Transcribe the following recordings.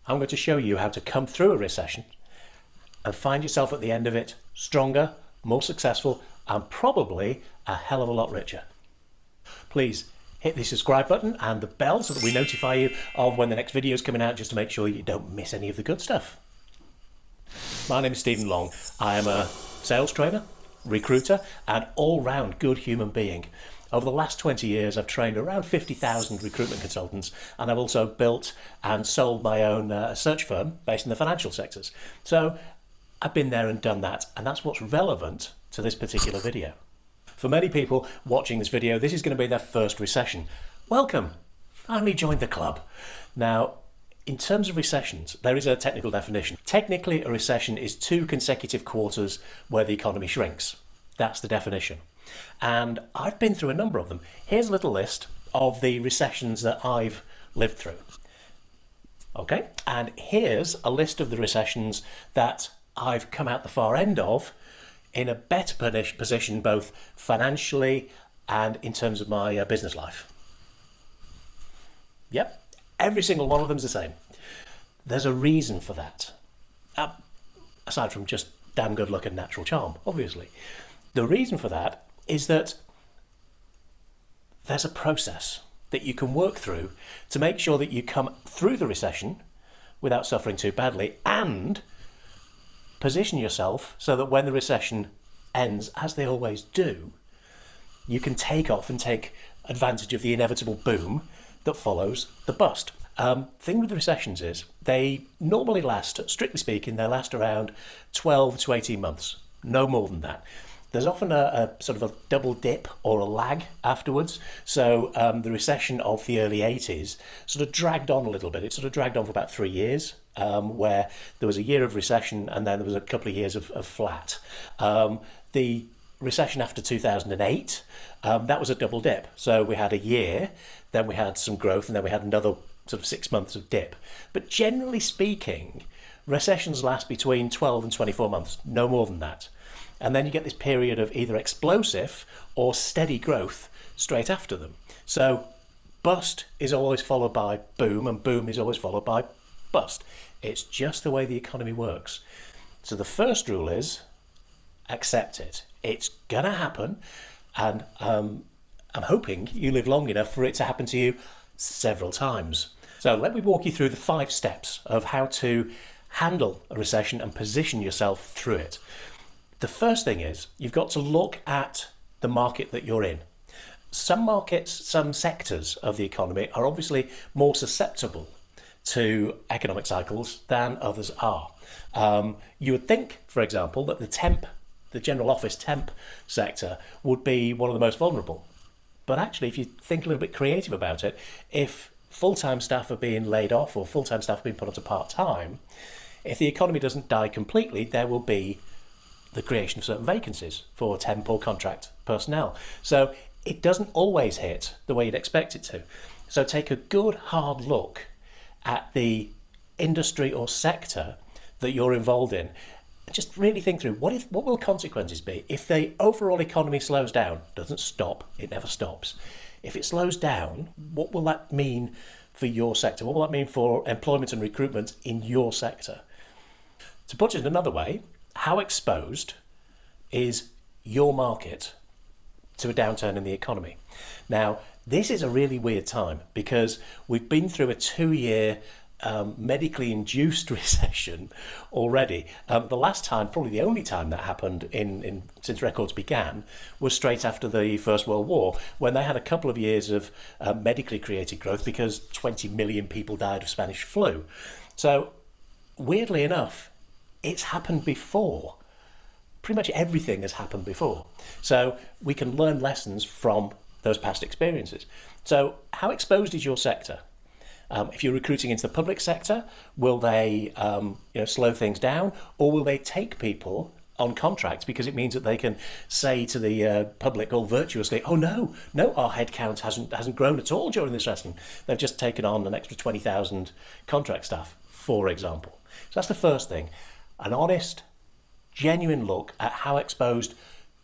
I'm going to show you how to come through a recession and find yourself at the end of it stronger, more successful, and probably a hell of a lot richer. Please hit the subscribe button and the bell so that we notify you of when the next video is coming out, just to make sure you don't miss any of the good stuff. My name is Stephen Long. I am a sales trainer, recruiter, and all-round good human being. Over the last 20 years, I've trained around 50,000 recruitment consultants, and I've also built and sold my own search firm based in the financial sectors. So I've been there and done that, and that's what's relevant to this particular video. For many people watching this video, this is going to be their first recession. Welcome! Finally joined the club. Now, in terms of recessions, there is a technical definition. Technically, a recession is 2 consecutive quarters where the economy shrinks. That's the definition. And I've been through a number of them. Here's a little list of the recessions that I've lived through. Okay, and here's a list of the recessions that I've come out the far end of in a better position, both financially and in terms of my business life. Yep, every single one of them is the same. There's a reason for that, aside from just damn good luck and natural charm, obviously. The reason for that is that there's a process that you can work through to make sure that you come through the recession without suffering too badly, and position yourself so that when the recession ends, as they always do, you can take off and take advantage of the inevitable boom that follows the bust. Thing with the recessions is they normally last, strictly speaking, they last around 12 to 18 months, no more than that. There's often a sort of a double dip or a lag afterwards. So the recession of the early 80s sort of dragged on a little bit. It sort of dragged on for about 3 years, where there was a year of recession and then there was a couple of years of flat. The recession after 2008, that was a double dip. So we had a year, then we had some growth, and then we had another sort of 6 months of dip. But generally speaking, recessions last between 12 and 24 months, no more than that. And then you get this period of either explosive or steady growth straight after them. So bust is always followed by boom, and boom is always followed by bust. It's just the way the economy works. So the first rule is accept it. It's gonna happen, and I'm hoping you live long enough for it to happen to you several times. So let me walk you through the 5 steps of how to handle a recession and position yourself through it. The first thing is you've got to look at the market that you're in. Some markets, some sectors of the economy are obviously more susceptible to economic cycles than others are. You would think, for example, that the general office temp sector would be one of the most vulnerable. But actually, if you think a little bit creative about it, if full-time staff are being laid off or full-time staff are being put onto part-time, if the economy doesn't die completely, there will be the creation of certain vacancies for temp or contract personnel. So it doesn't always hit the way you'd expect it to. So take a good hard look at the industry or sector that you're involved in. Just really think through what will consequences be if the overall economy slows down. Doesn't stop, it never stops. If it slows down, what will that mean for your sector? What will that mean for employment and recruitment in your sector? To put it another way, how exposed is your market to a downturn in the economy? Now, this is a really weird time because we've been through a 2-year medically induced recession already. The last time, probably the only time that happened since records began, was straight after the First World War, when they had a couple of years of medically created growth because 20 million people died of Spanish flu. So, weirdly enough, it's happened before. Pretty much everything has happened before. So we can learn lessons from those past experiences. So how exposed is your sector? If you're recruiting into the public sector, will they slow things down, or will they take people on contracts because it means that they can say to the public all virtuously, oh no, our headcount hasn't grown at all during this recession. They've just taken on an extra 20,000 contract staff, for example. So that's the first thing. An honest, genuine look at how exposed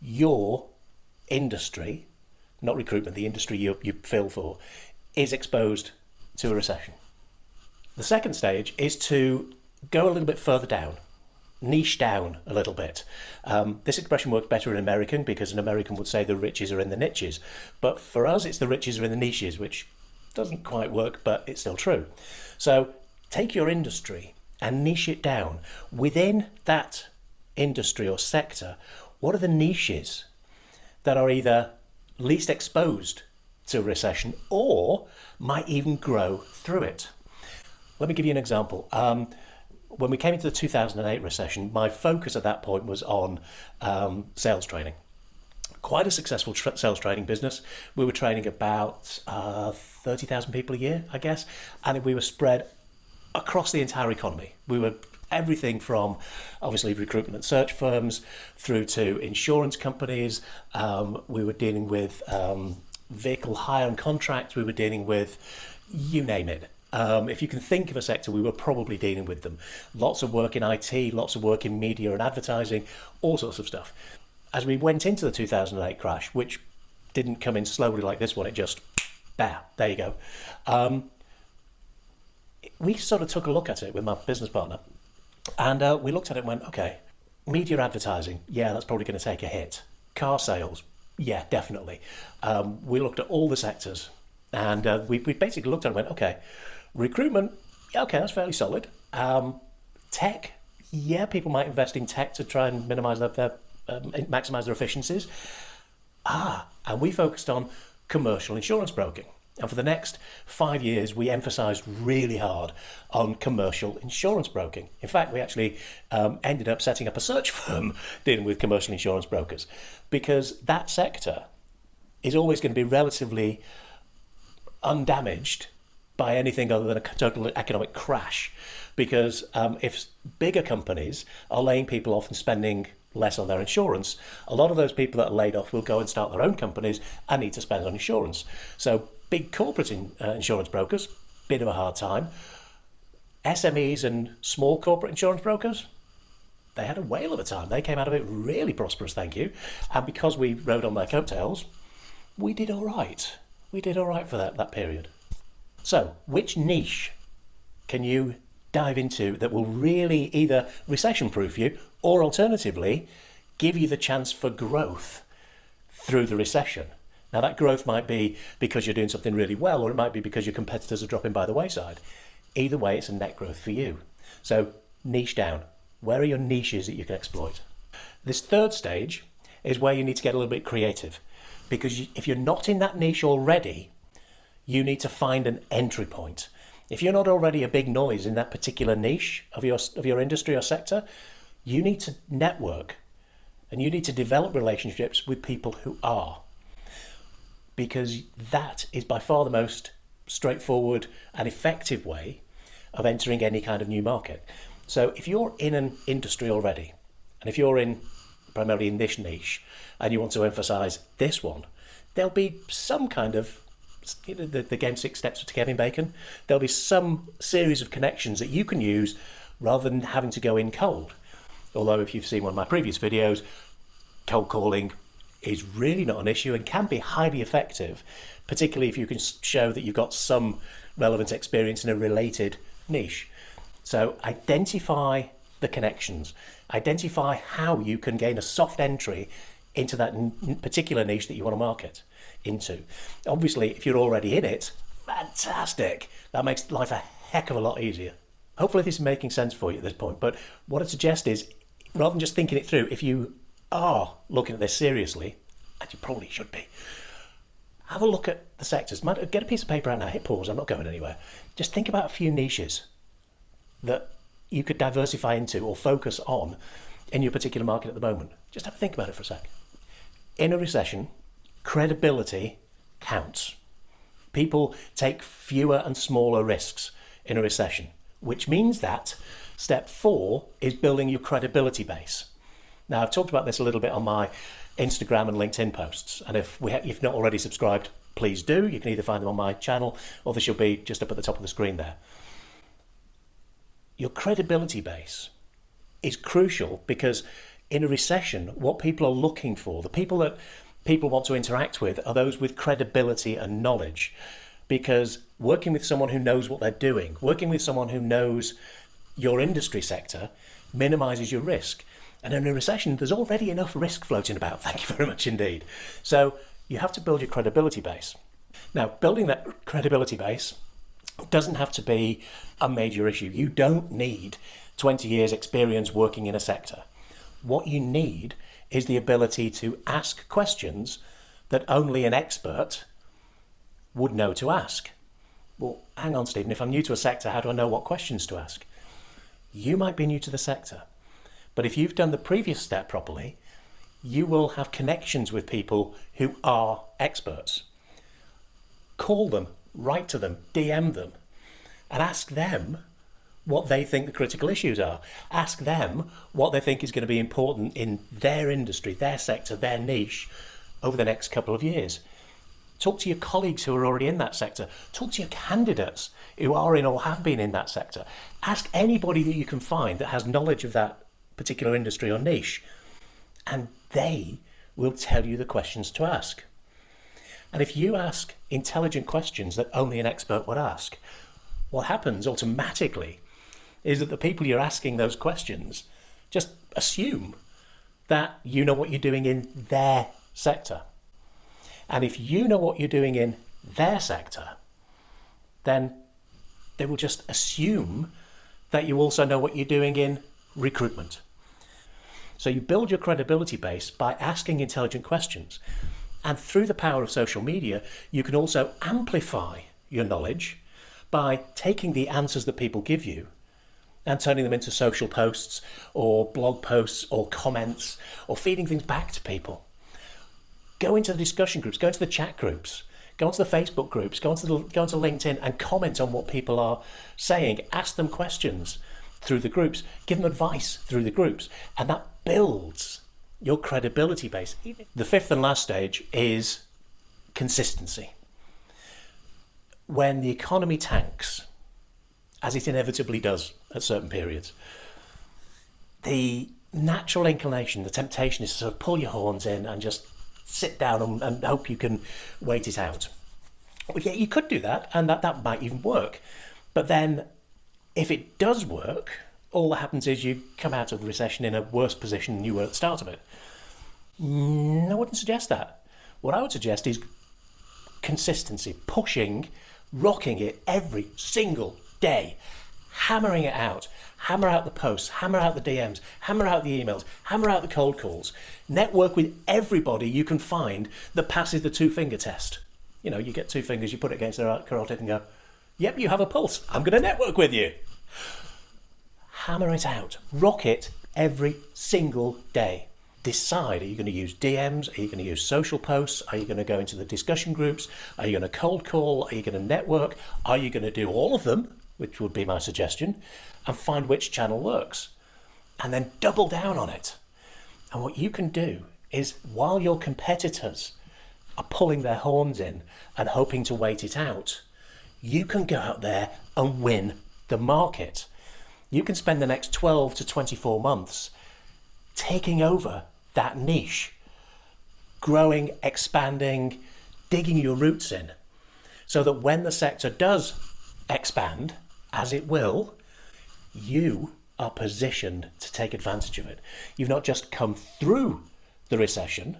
your industry, not recruitment, the industry you fill for, is exposed to a recession. The second stage is to go a little bit further down, niche down a little bit. This expression works better in American because an American would say the riches are in the niches. But for us, it's the riches are in the niches, which doesn't quite work, but it's still true. So take your industry and niche it down. Within that industry or sector, what are the niches that are either least exposed to a recession or might even grow through it? Let me give you an example. When we came into the 2008 recession, my focus at that point was on sales training. Quite a successful sales training business. We were training about 30,000 people a year, I guess, and we were spread across the entire economy. We were everything from obviously recruitment and search firms through to insurance companies. We were dealing with vehicle hire and contracts. We were dealing with you name it. If you can think of a sector, we were probably dealing with them. Lots of work in IT, lots of work in media and advertising, all sorts of stuff. As we went into the 2008 crash, which didn't come in slowly like this one, it just, there you go. We sort of took a look at it with my business partner, and we looked at it and went, okay, media advertising, yeah, that's probably going to take a hit. Car sales, yeah, definitely. We looked at all the sectors, and we basically looked at it and went, okay, recruitment, yeah, okay, that's fairly solid. Tech, yeah, people might invest in tech to try and maximize their efficiencies. And we focused on commercial insurance broking. And for the next 5 years, we emphasized really hard on commercial insurance broking. In fact, we actually ended up setting up a search firm dealing with commercial insurance brokers, because that sector is always going to be relatively undamaged by anything other than a total economic crash. Because if bigger companies are laying people off and spending less on their insurance, a lot of those people that are laid off will go and start their own companies and need to spend on insurance. So big corporate insurance brokers, bit of a hard time. SMEs and small corporate insurance brokers, they had a whale of a time. They came out of it really prosperous, thank you. And because we rode on their coattails, we did all right. We did all right for that period. So which niche can you dive into that will really either recession-proof you or alternatively give you the chance for growth through the recession? Now that growth might be because you're doing something really well, or it might be because your competitors are dropping by the wayside. Either way, it's a net growth for you. So niche down. Where are your niches that you can exploit? This third stage is where you need to get a little bit creative, because if you're not in that niche already, you need to find an entry point. If you're not already a big noise in that particular niche of your industry or sector, you need to network and you need to develop relationships with people who are, because that is by far the most straightforward and effective way of entering any kind of new market. So if you're in an industry already, and if you're primarily in this niche and you want to emphasize this one, there'll be some kind of, the game 6 Steps to Kevin Bacon, there'll be some series of connections that you can use rather than having to go in cold. Although if you've seen one of my previous videos, cold calling is really not an issue and can be highly effective, particularly if you can show that you've got some relevant experience in a related niche. So identify the connections, identify how you can gain a soft entry into that particular niche that you want to market into. Obviously, if you're already in it, fantastic. That makes life a heck of a lot easier. Hopefully this is making sense for you at this point, but what I suggest is, rather than just thinking it through, if you are looking at this seriously, and you probably should be, have a look at the sectors. Get a piece of paper out now, hit pause, I'm not going anywhere. Just think about a few niches that you could diversify into or focus on in your particular market at the moment. Just have a think about it for a sec. In a recession, credibility counts. People take fewer and smaller risks in a recession, which means that step 4 is building your credibility base. Now, I've talked about this a little bit on my Instagram and LinkedIn posts, and if you've not already subscribed, please do. You can either find them on my channel or they should be just up at the top of the screen there. Your credibility base is crucial, because in a recession, what people are looking for, the people that people want to interact with, are those with credibility and knowledge, because working with someone who knows what they're doing, working with someone who knows your industry sector minimises your risk. And in a recession, there's already enough risk floating about. Thank you very much indeed. So you have to build your credibility base. Now, building that credibility base doesn't have to be a major issue. You don't need 20 years experience working in a sector. What you need is the ability to ask questions that only an expert would know to ask. Well, hang on, Stephen, if I'm new to a sector, how do I know what questions to ask? You might be new to the sector, but if you've done the previous step properly, you will have connections with people who are experts. Call them, write to them, DM them, and ask them what they think the critical issues are. Ask them what they think is going to be important in their industry, their sector, their niche over the next couple of years. Talk to your colleagues who are already in that sector. Talk to your candidates who are in or have been in that sector. Ask anybody that you can find that has knowledge of that particular industry or niche, and they will tell you the questions to ask. And if you ask intelligent questions that only an expert would ask, what happens automatically is that the people you're asking those questions just assume that you know what you're doing in their sector. And if you know what you're doing in their sector, then they will just assume that you also know what you're doing in recruitment. So you build your credibility base by asking intelligent questions. And through the power of social media, you can also amplify your knowledge by taking the answers that people give you and turning them into social posts or blog posts or comments or feeding things back to people. Go into the discussion groups, go into the chat groups, go into the Facebook groups, go into LinkedIn and comment on what people are saying. Ask them questions through the groups, give them advice through the groups, and that builds your credibility base. The fifth and last stage is consistency. When the economy tanks, as it inevitably does at certain periods, the natural inclination, the temptation is to sort of pull your horns in and just sit down and hope you can wait it out. Well, yeah, you could do that, and that might even work. But then, if it does work, all that happens is you come out of the recession in a worse position than you were at the start of it. I wouldn't suggest that. What I would suggest is consistency, pushing, rocking it every single day, hammering it out. Hammer out the posts, hammer out the DMs, hammer out the emails, hammer out the cold calls. Network with everybody you can find that passes the two-finger test. You know, you get two fingers, you put it against their carotid and go, yep, you have a pulse. I'm going to network with you. Hammer it out. Rock it every single day. Decide, are you going to use DMs? Are you going to use social posts? Are you going to go into the discussion groups? Are you going to cold call? Are you going to network? Are you going to do all of them, which would be my suggestion, and find which channel works? And then double down on it. And what you can do is, while your competitors are pulling their horns in and hoping to wait it out, you can go out there and win the market. You can spend the next 12 to 24 months taking over that niche, growing, expanding, digging your roots in, so that when the sector does expand, as it will, you are positioned to take advantage of it. You've not just come through the recession,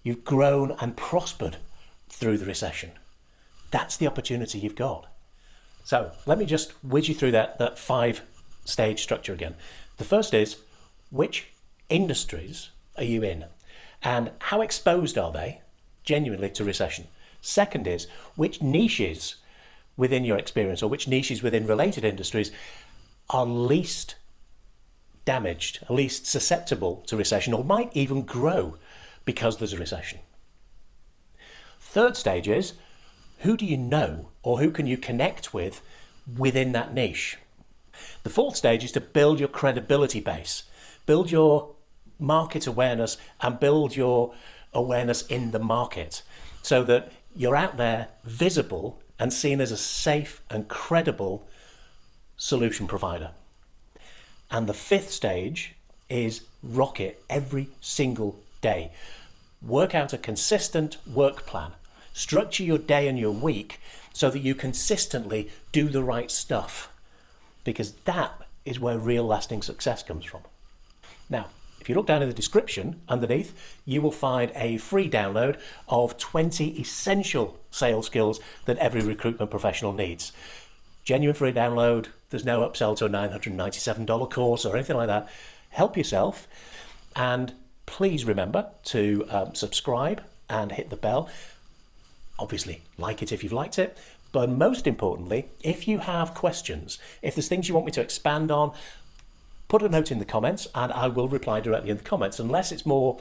you've grown and prospered through the recession. That's the opportunity you've got. So let me just whiz you through that 5-stage structure again. The first is, which industries are you in? And how exposed are they genuinely to recession? Second is, which niches within your experience or which niches within related industries are least damaged, least susceptible to recession, or might even grow because there's a recession? Third stage is, who do you know or who can you connect with within that niche? The fourth stage is to build your credibility base, build your market awareness and build your awareness in the market so that you're out there visible and seen as a safe and credible solution provider. And the fifth stage is rock it every single day. Work out a consistent work plan. Structure your day and your week so that you consistently do the right stuff, because that is where real lasting success comes from. Now, if you look down in the description underneath, you will find a free download of 20 essential sales skills that every recruitment professional needs. Genuine free download. There's no upsell to a $997 course or anything like that. Help yourself, and please remember to subscribe and hit the bell. Obviously, like it if you've liked it, but most importantly, if you have questions, if there's things you want me to expand on, put a note in the comments and I will reply directly in the comments, unless it's more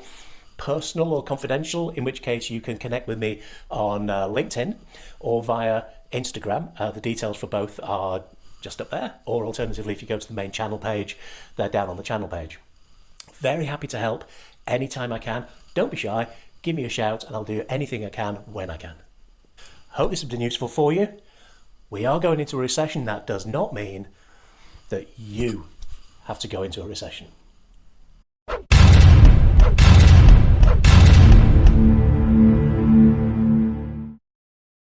personal or confidential, in which case you can connect with me on LinkedIn or via Instagram. The details for both are just up there, or alternatively, if you go to the main channel page, they're down on the channel page. Very happy to help anytime I can. Don't be shy, give me a shout and I'll do anything I can when I can. Hope this has been useful for you. We are going into a recession. That does not mean that you have to go into a recession.